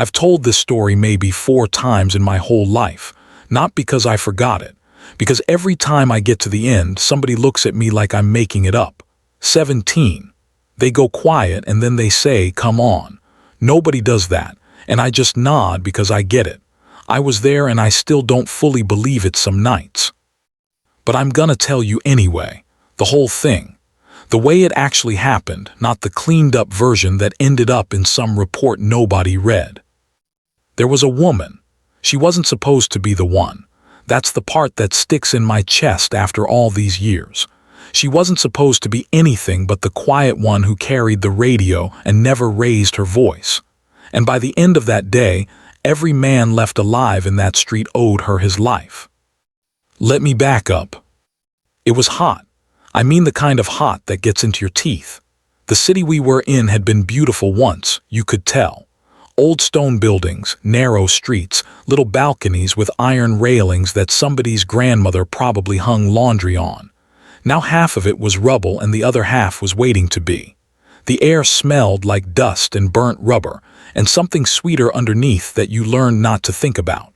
I've told this story maybe 4 times in my whole life, not because I forgot it, because every time I get to the end, somebody looks at me like I'm making it up. 17. They go quiet and then they say, "Come on." Nobody does that, and I just nod because I get it. I was there and I still don't fully believe it some nights. But I'm gonna tell you anyway, the whole thing. The way it actually happened, not the cleaned-up version that ended up in some report nobody read. There was a woman. She wasn't supposed to be the one. That's the part that sticks in my chest after all these years. She wasn't supposed to be anything but the quiet one who carried the radio and never raised her voice. And by the end of that day, every man left alive in that street owed her his life. Let me back up. It was hot. I mean the kind of hot that gets into your teeth. The city we were in had been beautiful once, you could tell. Old stone buildings, narrow streets, little balconies with iron railings that somebody's grandmother probably hung laundry on. Now half of it was rubble and the other half was waiting to be. The air smelled like dust and burnt rubber, and something sweeter underneath that you learned not to think about.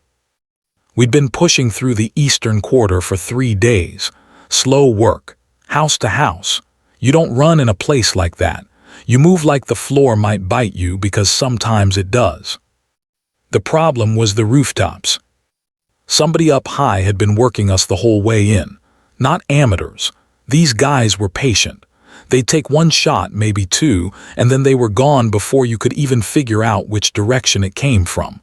We'd been pushing through the eastern quarter for 3 days. Slow work, house to house. You don't run in a place like that. You move like the floor might bite you because sometimes it does. The problem was the rooftops. Somebody up high had been working us the whole way in. Not amateurs. These guys were patient. They'd take 1 shot, maybe 2, and then they were gone before you could even figure out which direction it came from.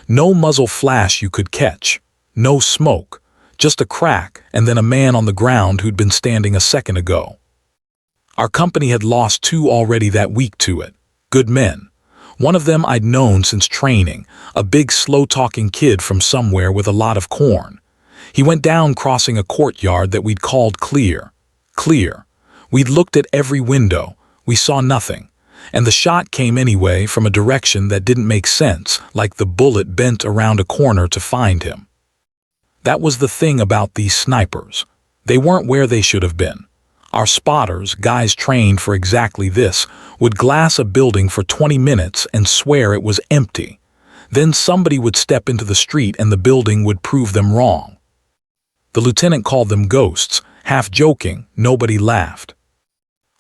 No muzzle flash you could catch. No smoke. Just a crack and then a man on the ground who'd been standing a second ago. Our company had lost 2 already that week to it. Good men. One of them I'd known since training, a big slow-talking kid from somewhere with a lot of corn. He went down crossing a courtyard that we'd called clear. Clear. We'd looked at every window. We saw nothing. And the shot came anyway from a direction that didn't make sense, like the bullet bent around a corner to find him. That was the thing about these snipers. They weren't where they should have been. Our spotters, guys trained for exactly this, would glass a building for 20 minutes and swear it was empty. Then somebody would step into the street and the building would prove them wrong. The lieutenant called them ghosts, half joking, nobody laughed.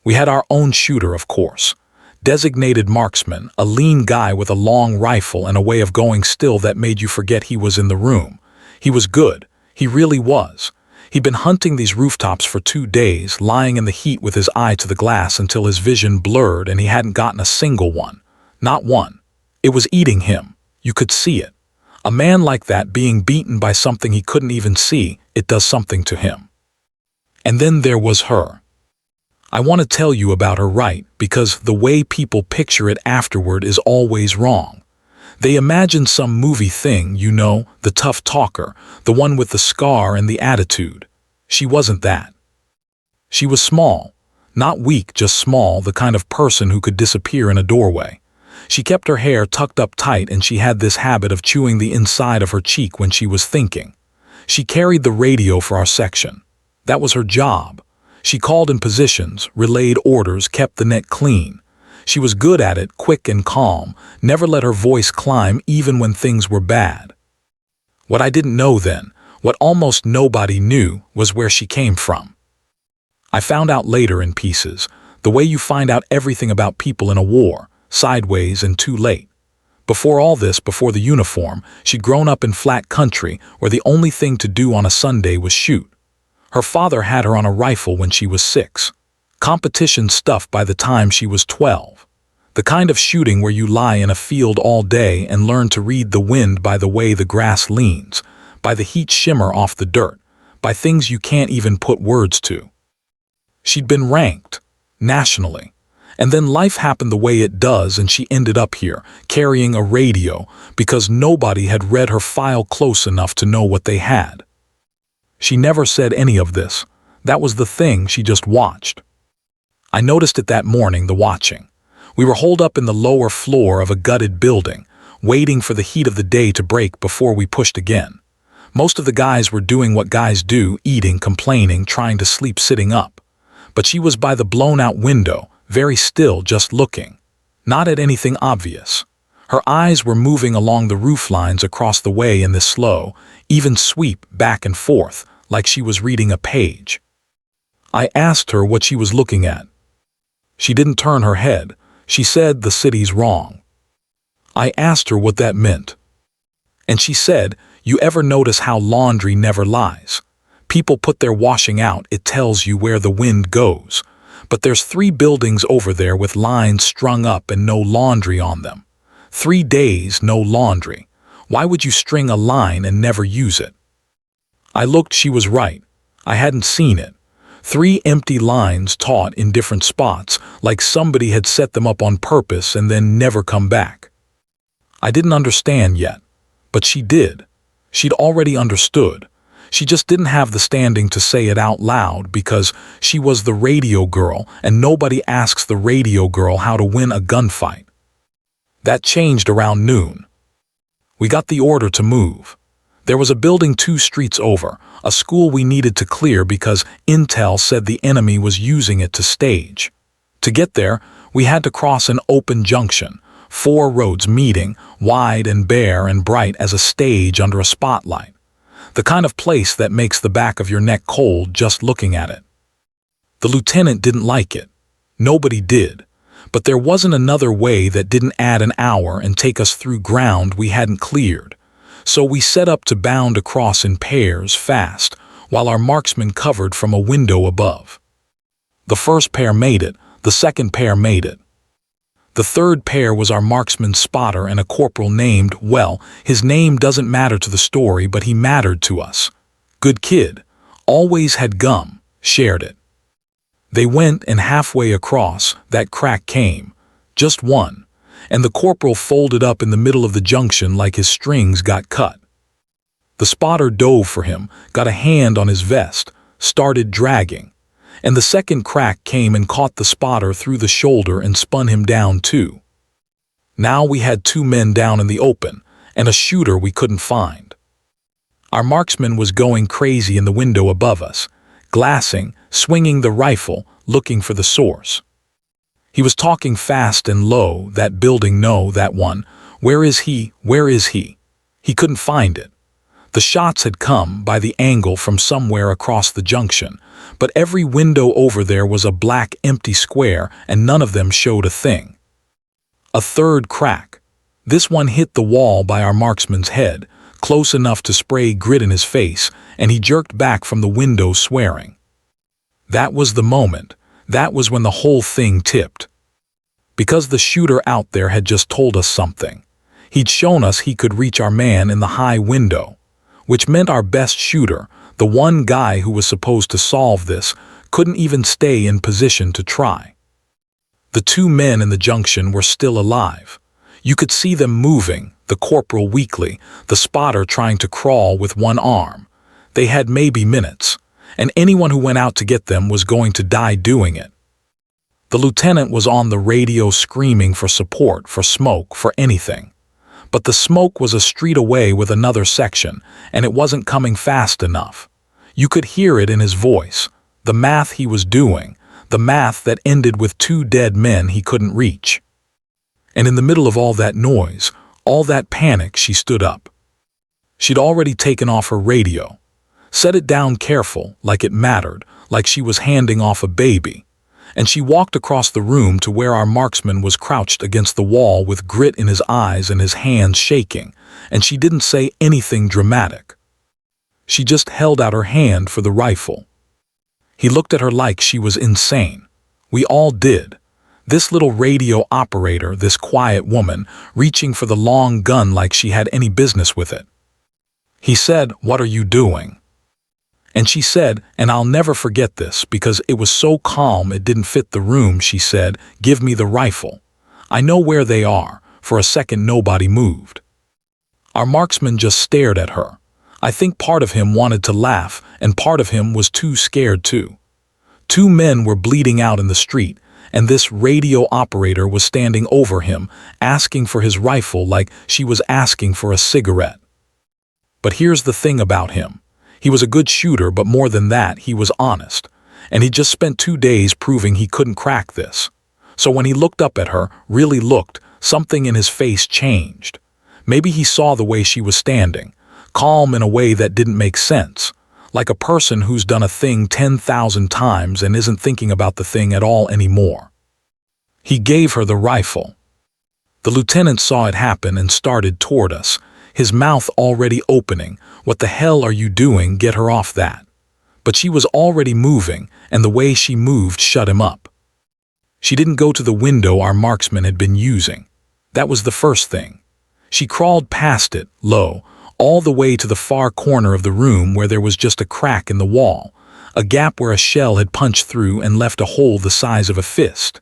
We had our own shooter, of course. Designated marksman, a lean guy with a long rifle and a way of going still that made you forget he was in the room. He was good. He really was. He'd been hunting these rooftops for 2 days, lying in the heat with his eye to the glass until his vision blurred and he hadn't gotten a single one. Not one. It was eating him. You could see it. A man like that being beaten by something he couldn't even see, it does something to him. And then there was her. I want to tell you about her right, because the way people picture it afterward is always wrong. They imagine some movie thing, you know, the tough talker, the one with the scar and the attitude. She wasn't that. She was small. Not weak, just small, the kind of person who could disappear in a doorway. She kept her hair tucked up tight and she had this habit of chewing the inside of her cheek when she was thinking. She carried the radio for our section. That was her job. She called in positions, relayed orders, kept the net clean. She was good at it, quick and calm, never let her voice climb even when things were bad. What I didn't know then, what almost nobody knew, was where she came from. I found out later in pieces, the way you find out everything about people in a war, sideways and too late. Before all this, before the uniform, she'd grown up in flat country where the only thing to do on a Sunday was shoot. Her father had her on a rifle when she was 6. Competition stuff by the time she was 12. The kind of shooting where you lie in a field all day and learn to read the wind by the way the grass leans, by the heat shimmer off the dirt, by things you can't even put words to. She'd been ranked, nationally. And then life happened the way it does and she ended up here, carrying a radio, because nobody had read her file close enough to know what they had. She never said any of this. That was the thing, she just watched. I noticed it that morning, the watching. We were holed up in the lower floor of a gutted building, waiting for the heat of the day to break before we pushed again. Most of the guys were doing what guys do, eating, complaining, trying to sleep sitting up. But she was by the blown-out window, very still, just looking. Not at anything obvious. Her eyes were moving along the rooflines across the way in this slow, even sweep back and forth, like she was reading a page. I asked her what she was looking at. She didn't turn her head. She said the city's wrong. I asked her what that meant. And she said, you ever notice how laundry never lies? People put their washing out, it tells you where the wind goes. But there's 3 buildings over there with lines strung up and no laundry on them. 3 days, no laundry. Why would you string a line and never use it? I looked, she was right. I hadn't seen it. 3 empty lines taut in different spots, like somebody had set them up on purpose and then never come back. I didn't understand yet, but she did. She'd already understood. She just didn't have the standing to say it out loud because she was the radio girl and nobody asks the radio girl how to win a gunfight. That changed around noon. We got the order to move. There was a building 2 streets over, a school we needed to clear because intel said the enemy was using it to stage. To get there, we had to cross an open junction, 4 roads meeting, wide and bare and bright as a stage under a spotlight. The kind of place that makes the back of your neck cold just looking at it. The lieutenant didn't like it. Nobody did. But there wasn't another way that didn't add an hour and take us through ground we hadn't cleared. So we set up to bound across in pairs fast, while our marksmen covered from a window above. The first pair made it, the second pair made it. The third pair was our marksman spotter and a corporal named, well, his name doesn't matter to the story, but he mattered to us. Good kid, always had gum, shared it. They went and halfway across, that crack came, just one, and the corporal folded up in the middle of the junction like his strings got cut. The spotter dove for him, got a hand on his vest, started dragging, and the second crack came and caught the spotter through the shoulder and spun him down too. Now we had 2 men down in the open, and a shooter we couldn't find. Our marksman was going crazy in the window above us, glassing, swinging the rifle, looking for the source. He was talking fast and low, that building, no, that one. Where is he? Where is he? He couldn't find it. The shots had come by the angle from somewhere across the junction, but every window over there was a black empty square and none of them showed a thing. A third crack. This one hit the wall by our marksman's head, close enough to spray grit in his face, and he jerked back from the window swearing. That was the moment. That was when the whole thing tipped. Because the shooter out there had just told us something. He'd shown us he could reach our man in the high window, which meant our best shooter, the one guy who was supposed to solve this, couldn't even stay in position to try. The 2 men in the junction were still alive. You could see them moving, the corporal weakly, the spotter trying to crawl with one arm. They had maybe minutes, and anyone who went out to get them was going to die doing it. The lieutenant was on the radio screaming for support, for smoke, for anything. But the smoke was a street away with another section, and it wasn't coming fast enough. You could hear it in his voice, the math he was doing, the math that ended with 2 dead men he couldn't reach. And in the middle of all that noise, all that panic, she stood up. She'd already taken off her radio, set it down careful, like it mattered, like she was handing off a baby, and she walked across the room to where our marksman was crouched against the wall with grit in his eyes and his hands shaking, and she didn't say anything dramatic. She just held out her hand for the rifle. He looked at her like she was insane. We all did. This little radio operator, this quiet woman, reaching for the long gun like she had any business with it. He said, "What are you doing?" And she said, and I'll never forget this because it was so calm it didn't fit the room, she said, "Give me the rifle. I know where they are." For a second nobody moved. Our marksman just stared at her. I think part of him wanted to laugh and part of him was too scared too. 2 men were bleeding out in the street, and this radio operator was standing over him, asking for his rifle like she was asking for a cigarette. But here's the thing about him. He was a good shooter, but more than that, he was honest. And he just spent 2 days proving he couldn't crack this. So when he looked up at her, really looked, Something in his face changed. Maybe he saw the way she was standing, calm in a way that didn't make sense, like a person who's done a thing 10,000 times and isn't thinking about the thing at all anymore. He gave her the rifle. The lieutenant saw it happen and started toward us, his mouth already opening. What the hell are you doing? Get her off that. But she was already moving, and the way she moved shut him up. She didn't go to the window our marksman had been using. That was the first thing. She crawled past it, low, all the way to the far corner of the room where there was just a crack in the wall, a gap where a shell had punched through and left a hole the size of a fist.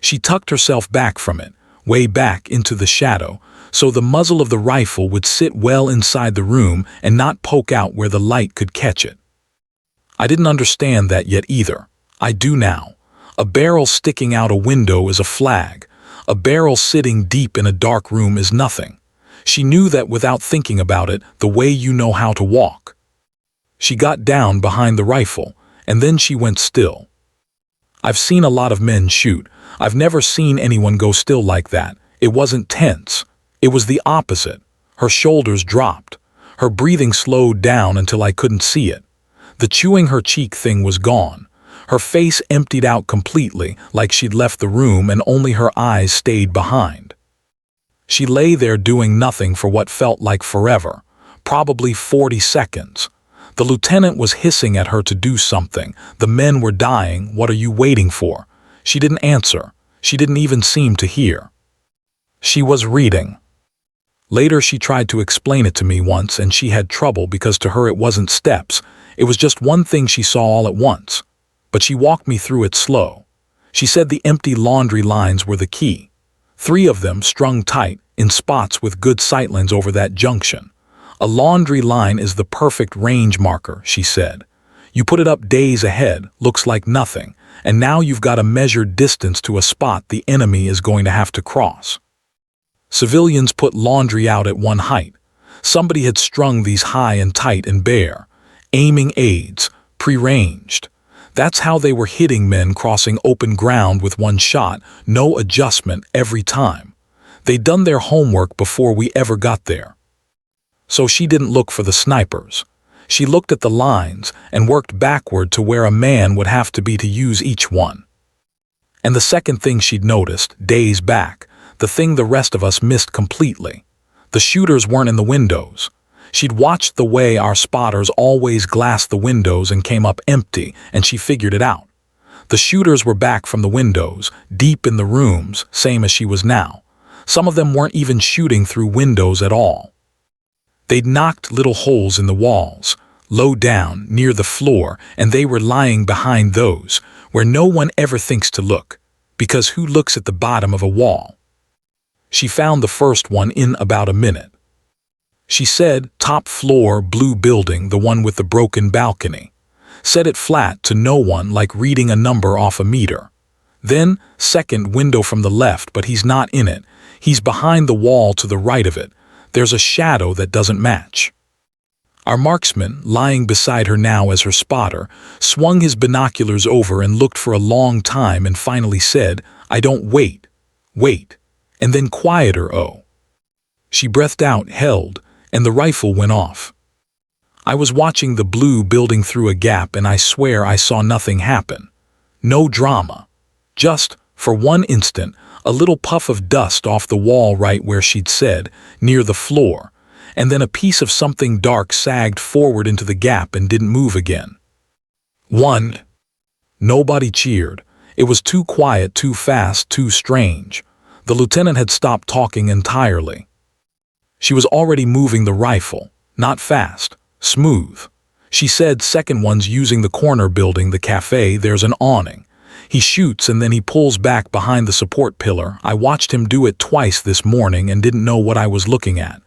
She tucked herself back from it, way back into the shadow, so the muzzle of the rifle would sit well inside the room and not poke out where the light could catch it. I didn't understand that yet either. I do now. A barrel sticking out a window is a flag. A barrel sitting deep in a dark room is nothing. She knew that without thinking about it, the way you know how to walk. She got down behind the rifle, and then she went still. I've seen a lot of men shoot. I've never seen anyone go still like that. It wasn't tense. It was the opposite. Her shoulders dropped. Her breathing slowed down until I couldn't see it. The chewing her cheek thing was gone. Her face emptied out completely, like she'd left the room and only her eyes stayed behind. She lay there doing nothing for what felt like forever, probably 40 seconds. The lieutenant was hissing at her to do something. The men were dying. What are you waiting for? She didn't answer. She didn't even seem to hear. She was reading. Later she tried to explain it to me once, and she had trouble because to her it wasn't steps. It was just one thing she saw all at once. But she walked me through it slow. She said the empty laundry lines were the key. 3 of them strung tight, in spots with good sightlines over that junction. A laundry line is the perfect range marker, she said. You put it up days ahead, looks like nothing, and now you've got a measured distance to a spot the enemy is going to have to cross. Civilians put laundry out at one height. Somebody had strung these high and tight and bare. Aiming aids, pre-ranged. That's how they were hitting men crossing open ground with one shot, no adjustment every time. They'd done their homework before we ever got there. So she didn't look for the snipers. She looked at the lines and worked backward to where a man would have to be to use each one. And the second thing she'd noticed, days back, the thing the rest of us missed completely. The shooters weren't in the windows. She'd watched the way our spotters always glassed the windows and came up empty, and she figured it out. The shooters were back from the windows, deep in the rooms, same as she was now. Some of them weren't even shooting through windows at all. They'd knocked little holes in the walls, low down, near the floor, and they were lying behind those, where no one ever thinks to look, because who looks at the bottom of a wall? She found the first one in about a minute. She said, top floor, blue building, the one with the broken balcony. Said it flat to no one, like reading a number off a meter. Then, second window from the left, but he's not in it. He's behind the wall to the right of it. There's a shadow that doesn't match. Our marksman, lying beside her now as her spotter, swung his binoculars over and looked for a long time and finally said, I don't wait. Wait. And then quieter, oh. She breathed out, held, and the rifle went off. I was watching the blue building through a gap, and I swear I saw nothing happen. No drama. Just, for one instant, a little puff of dust off the wall right where she'd said, near the floor, and then a piece of something dark sagged forward into the gap and didn't move again. 1. Nobody cheered. It was too quiet, too fast, too strange. The lieutenant had stopped talking entirely. She was already moving the rifle, not fast, smooth. She said, second one's using the corner building, the cafe, there's an awning. He shoots and then he pulls back behind the support pillar. I watched him do it twice this morning and didn't know what I was looking at.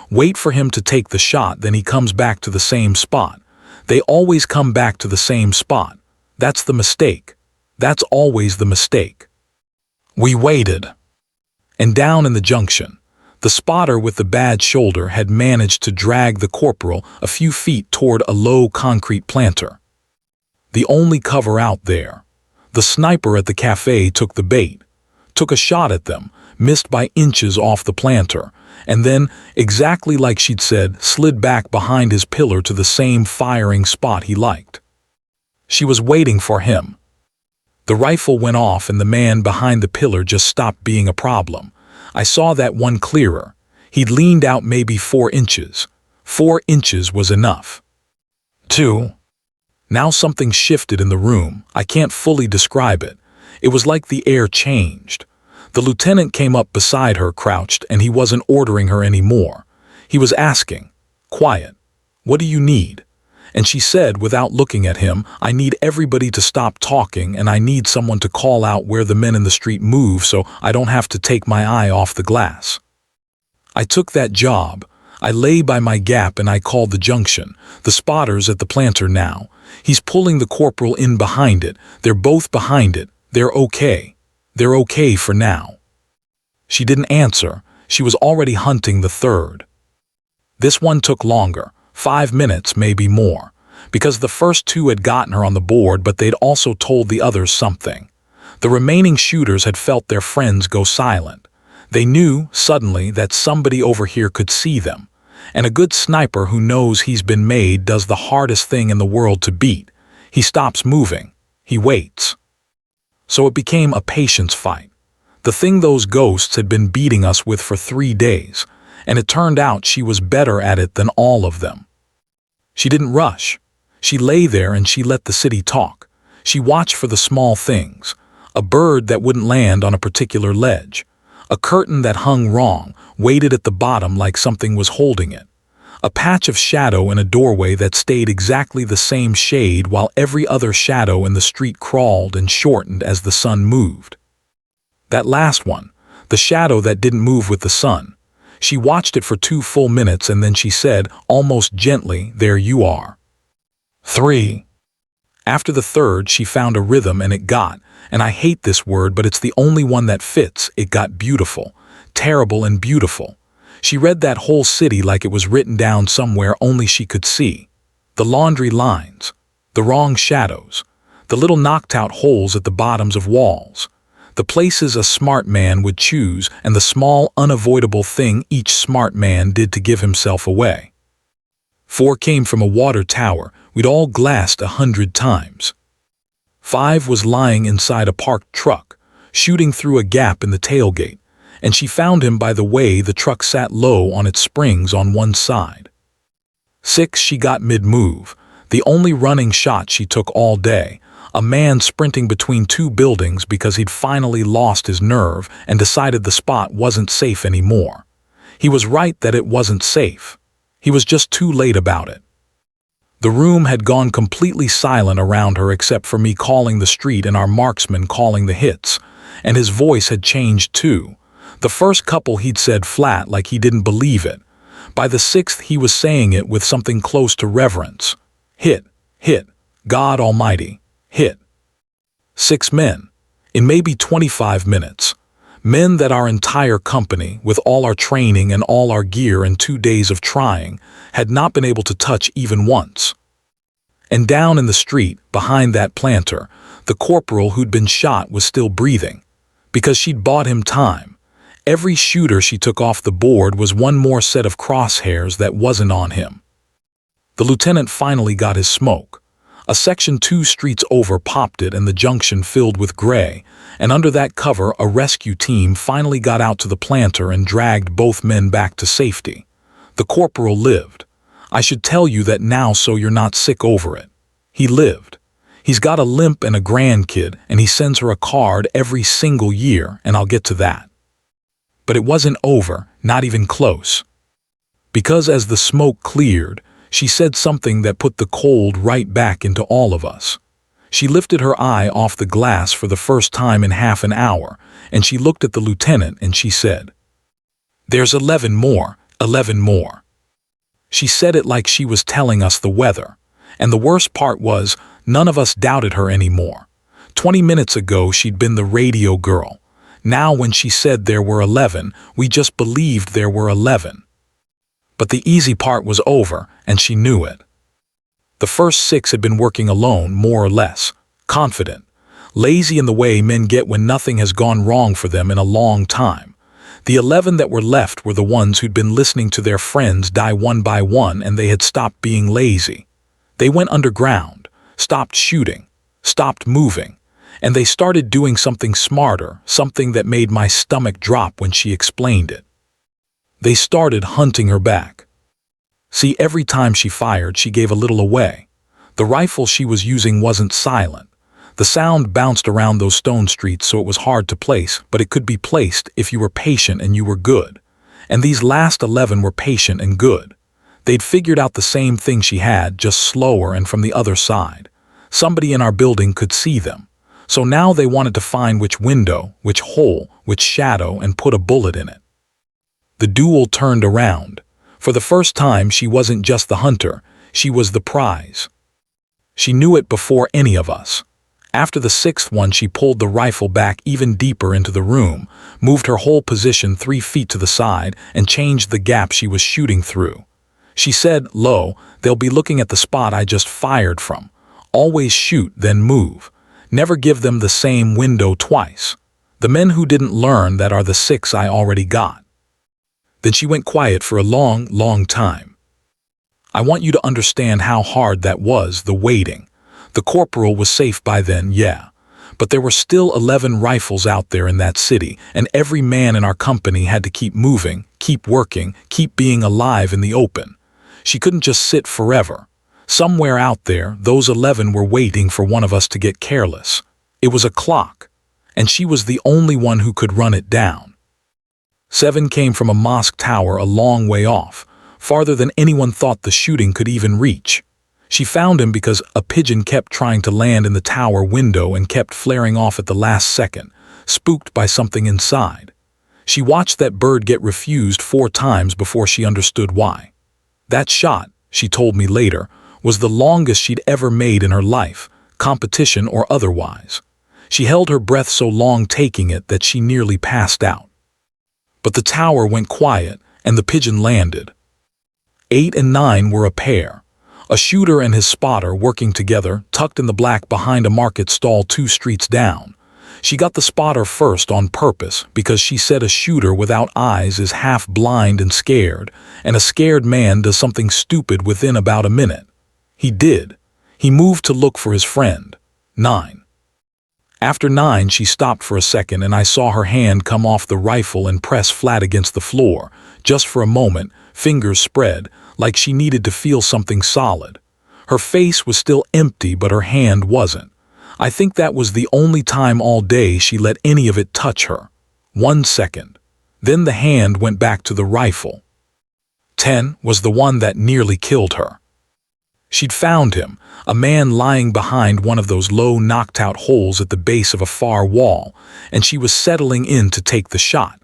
Wait for him to take the shot, then he comes back to the same spot. They always come back to the same spot. That's the mistake. That's always the mistake. We waited. And down in the junction, the spotter with the bad shoulder had managed to drag the corporal a few feet toward a low concrete planter. The only cover out there. The sniper at the cafe took the bait, took a shot at them, missed by inches off the planter, and then, exactly like she'd said, slid back behind his pillar to the same firing spot he liked. She was waiting for him. The rifle went off and the man behind the pillar just stopped being a problem. I saw that one clearer. He'd leaned out maybe 4 inches. 4 inches was enough. 2. Now something shifted in the room. I can't fully describe it. It was like the air changed. The lieutenant came up beside her, crouched, and he wasn't ordering her anymore. He was asking, "Quiet. What do you need?" And she said, without looking at him, "I need everybody to stop talking, and I need someone to call out where the men in the street move so I don't have to take my eye off the glass." I took that job. I lay by my gap and I called the junction. The spotter's at the planter now. He's pulling the corporal in behind it. They're both behind it. They're okay. They're okay for now. She didn't answer. She was already hunting the third. This one took longer, 5 minutes, maybe more, because the first 2 had gotten her on the board, but they'd also told the others something. The remaining shooters had felt their friends go silent. They knew, suddenly, that somebody over here could see them. And a good sniper who knows he's been made does the hardest thing in the world to beat. He stops moving. He waits. So it became a patience fight. The thing those ghosts had been beating us with for 3 days, and it turned out she was better at it than all of them. She didn't rush. She lay there and she let the city talk. She watched for the small things. A bird that wouldn't land on a particular ledge. A curtain that hung wrong, waited at the bottom like something was holding it. A patch of shadow in a doorway that stayed exactly the same shade while every other shadow in the street crawled and shortened as the sun moved. That last one, the shadow that didn't move with the sun. She watched it for 2 full minutes and then she said, almost gently, "There you are." 3. After the third, she found a rhythm and it got, and I hate this word, but it's the only one that fits, it got beautiful. Terrible and beautiful. She read that whole city like it was written down somewhere only she could see. The laundry lines, the wrong shadows, the little knocked-out holes at the bottoms of walls, the places a smart man would choose, and the small, unavoidable thing each smart man did to give himself away. 4 came from a water tower we'd all glassed 100 times. 5 was lying inside a parked truck, shooting through a gap in the tailgate, and she found him by the way the truck sat low on its springs on one side. 6 she got mid-move, the only running shot she took all day, a man sprinting between 2 buildings because he'd finally lost his nerve and decided the spot wasn't safe anymore. He was right that it wasn't safe. He was just too late about it. The room had gone completely silent around her except for me calling the street and our marksman calling the hits, and his voice had changed too. The first couple he'd said flat like he didn't believe it. By the 6th he was saying it with something close to reverence. Hit, hit, God Almighty, hit. 6 men, in maybe 25 minutes. Men that our entire company, with all our training and all our gear and 2 days of trying, had not been able to touch even once. And down in the street, behind that planter, the corporal who'd been shot was still breathing, because she'd bought him time. Every shooter she took off the board was one more set of crosshairs that wasn't on him. The lieutenant finally got his smoke. A section 2 streets over popped it and the junction filled with gray, and under that cover a rescue team finally got out to the planter and dragged both men back to safety. The corporal lived. I should tell you that now so you're not sick over it. He lived. He's got a limp and a grandkid, and he sends her a card every single year, and I'll get to that. But it wasn't over, not even close. Because as the smoke cleared, she said something that put the cold right back into all of us. She lifted her eye off the glass for the first time in half an hour, and she looked at the lieutenant and she said, "There's 11 more, 11 more." She said it like she was telling us the weather, and the worst part was, none of us doubted her anymore. 20 minutes ago she'd been the radio girl. Now when she said there were 11, we just believed there were 11. But the easy part was over, and she knew it. The first 6 had been working alone, more or less, confident, lazy in the way men get when nothing has gone wrong for them in a long time. The 11 that were left were the ones who'd been listening to their friends die one by one, and they had stopped being lazy. They went underground, stopped shooting, stopped moving, and they started doing something smarter, something that made my stomach drop when she explained it. They started hunting her back. See, every time she fired, she gave a little away. The rifle she was using wasn't silent. The sound bounced around those stone streets, so it was hard to place, but it could be placed if you were patient and you were good. And these last 11 were patient and good. They'd figured out the same thing she had, just slower and from the other side. Somebody in our building could see them. So now they wanted to find which window, which hole, which shadow, and put a bullet in it. The duel turned around. For the first time, she wasn't just the hunter, she was the prize. She knew it before any of us. After the 6th one, she pulled the rifle back even deeper into the room, moved her whole position 3 feet to the side, and changed the gap she was shooting through. She said, "Lo, they'll be looking at the spot I just fired from. Always shoot, then move. Never give them the same window twice. The men who didn't learn that are the 6 I already got." Then she went quiet for a long, long time. I want you to understand how hard that was, the waiting. The corporal was safe by then, yeah. But there were still 11 rifles out there in that city, and every man in our company had to keep moving, keep working, keep being alive in the open. She couldn't just sit forever. Somewhere out there, those 11 were waiting for one of us to get careless. It was a clock, and she was the only one who could run it down. 7 came from a mosque tower a long way off, farther than anyone thought the shooting could even reach. She found him because a pigeon kept trying to land in the tower window and kept flaring off at the last second, spooked by something inside. She watched that bird get refused 4 times before she understood why. That shot, she told me later, was the longest she'd ever made in her life, competition or otherwise. She held her breath so long taking it that she nearly passed out. But the tower went quiet, and the pigeon landed. 8 and 9 were a pair. A shooter and his spotter working together, tucked in the black behind a market stall 2 streets down. She got the spotter first on purpose because she said a shooter without eyes is half blind and scared, and a scared man does something stupid within about a minute. He did. He moved to look for his friend. 9. After 9, she stopped for a second, and I saw her hand come off the rifle and press flat against the floor, just for a moment, fingers spread, like she needed to feel something solid. Her face was still empty, but her hand wasn't. I think that was the only time all day she let any of it touch her. 1 second. Then the hand went back to the rifle. 10 was the one that nearly killed her. She'd found him, a man lying behind one of those low knocked-out holes at the base of a far wall, and she was settling in to take the shot.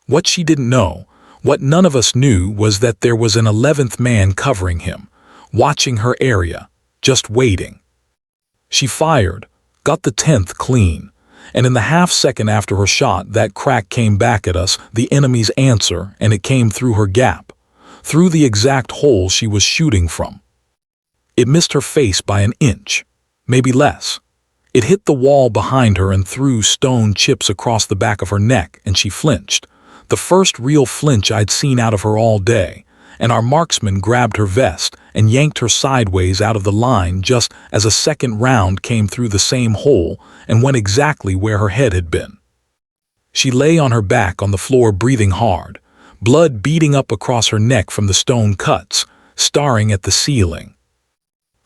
What she didn't know, what none of us knew, was that there was an 11th man covering him, watching her area, just waiting. She fired, got the 10th clean, and in the half-second after her shot, that crack came back at us, the enemy's answer, and it came through her gap, through the exact hole she was shooting from. It missed her face by an inch, maybe less. It hit the wall behind her and threw stone chips across the back of her neck, and she flinched. The first real flinch I'd seen out of her all day, and our marksman grabbed her vest and yanked her sideways out of the line just as a second round came through the same hole and went exactly where her head had been. She lay on her back on the floor breathing hard, blood beating up across her neck from the stone cuts, staring at the ceiling.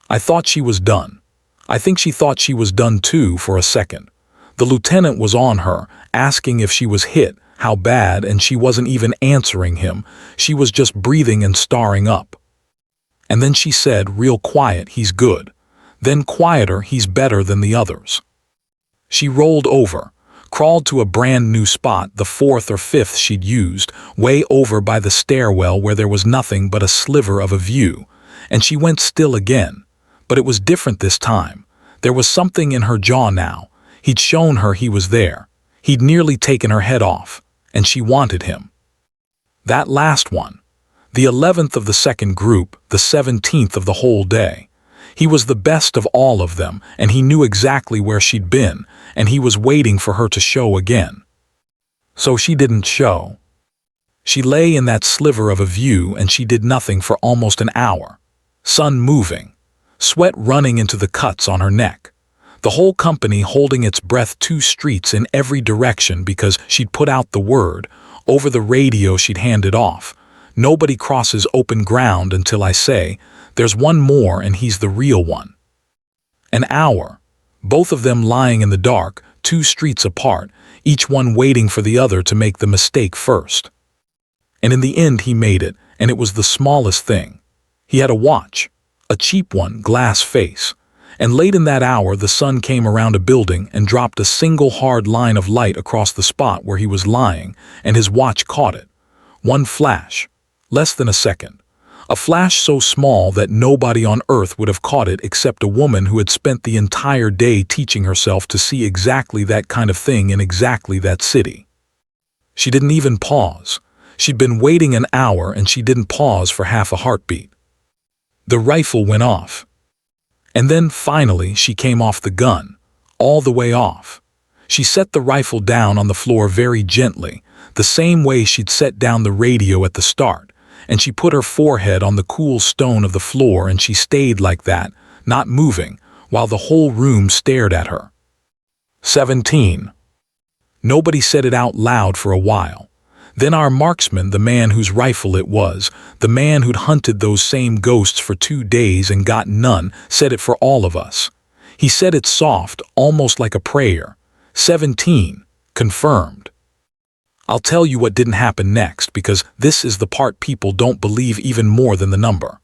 I thought she was done. I think she thought she was done too for a second. The lieutenant was on her, asking if she was hit, how bad, and she wasn't even answering him. She was just breathing and starring up. And then she said, real quiet, "He's good." Then quieter, "He's better than the others." She rolled over, crawled to a brand new spot, the 4th or 5th she'd used, way over by the stairwell where there was nothing but a sliver of a view, and she went still again. But it was different this time. There was something in her jaw now. He'd shown her he was there. He'd nearly taken her head off, and she wanted him. That last one, the 11th of the second group, the 17th of the whole day. He was the best of all of them, and he knew exactly where she'd been, and he was waiting for her to show again. So she didn't show. She lay in that sliver of a view and she did nothing for almost an hour. Sun moving, sweat running into the cuts on her neck. The whole company holding its breath 2 streets in every direction because she'd put out the word. Over the radio she'd handed off. Nobody crosses open ground until I say, there's one more and he's the real one. An hour. Both of them lying in the dark, 2 streets apart, each one waiting for the other to make the mistake first. And in the end he made it, and it was the smallest thing. He had a watch, a cheap one, glass face. And late in that hour the sun came around a building and dropped a single hard line of light across the spot where he was lying, and his watch caught it. One flash, less than a second. A flash so small that nobody on earth would have caught it except a woman who had spent the entire day teaching herself to see exactly that kind of thing in exactly that city. She didn't even pause. She'd been waiting an hour and she didn't pause for half a heartbeat. The rifle went off. And then, finally, she came off the gun, all the way off. She set the rifle down on the floor very gently, the same way she'd set down the radio at the start, and she put her forehead on the cool stone of the floor and she stayed like that, not moving, while the whole room stared at her. 17. Nobody said it out loud for a while. Then our marksman, the man whose rifle it was, the man who'd hunted those same ghosts for 2 days and got none, said it for all of us. He said it soft, almost like a prayer. 17. Confirmed. I'll tell you what didn't happen next, because this is the part people don't believe even more than the number.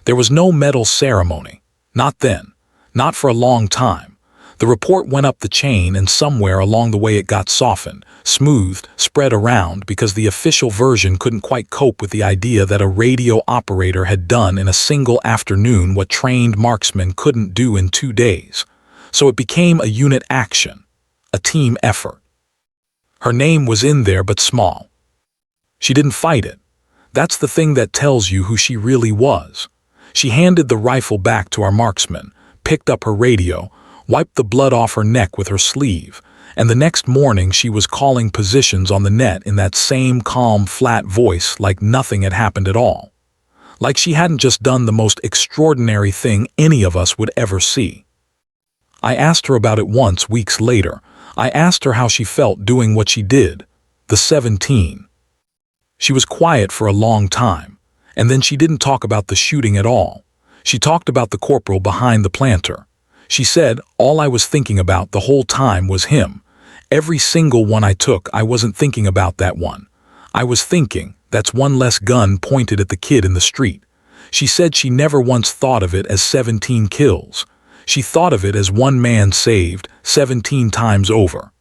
There was no medal ceremony. Not then. Not for a long time. The report went up the chain and somewhere along the way it got softened, smoothed, spread around because the official version couldn't quite cope with the idea that a radio operator had done in a single afternoon what trained marksmen couldn't do in 2 days. So it became a unit action, a team effort. Her name was in there but small. She didn't fight it. That's the thing that tells you who she really was. She handed the rifle back to our marksman, picked up her radio, wiped the blood off her neck with her sleeve, and the next morning she was calling positions on the net in that same calm, flat voice like nothing had happened at all. Like she hadn't just done the most extraordinary thing any of us would ever see. I asked her about it once weeks later. I asked her how she felt doing what she did, the 17. She was quiet for a long time, and then she didn't talk about the shooting at all. She talked about the corporal behind the planter. She said, all I was thinking about the whole time was him. Every single one I took, I wasn't thinking about that one. I was thinking, that's one less gun pointed at the kid in the street. She said she never once thought of it as 17 kills. She thought of it as one man saved, 17 times over.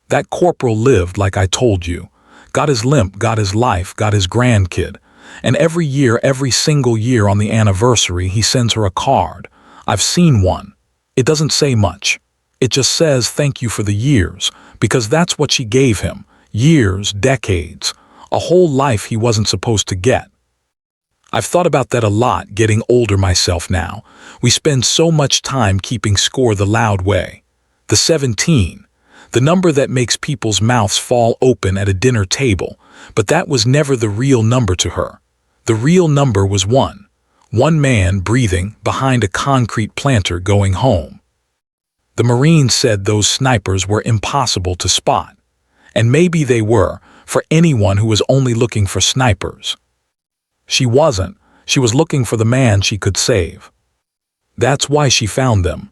That corporal lived like I told you. Got his limp, got his life, got his grandkid. And every year, every single year on the anniversary, he sends her a card. I've seen one. It doesn't say much. It just says thank you for the years, because that's what she gave him. Years, decades, a whole life he wasn't supposed to get. I've thought about that a lot getting older myself now. We spend so much time keeping score the loud way. The 17, the number that makes people's mouths fall open at a dinner table, but that was never the real number to her. The real number was 1. One man breathing behind a concrete planter going home. The Marines said those snipers were impossible to spot. And maybe they were, for anyone who was only looking for snipers. She wasn't. She was looking for the man she could save. That's why she found them.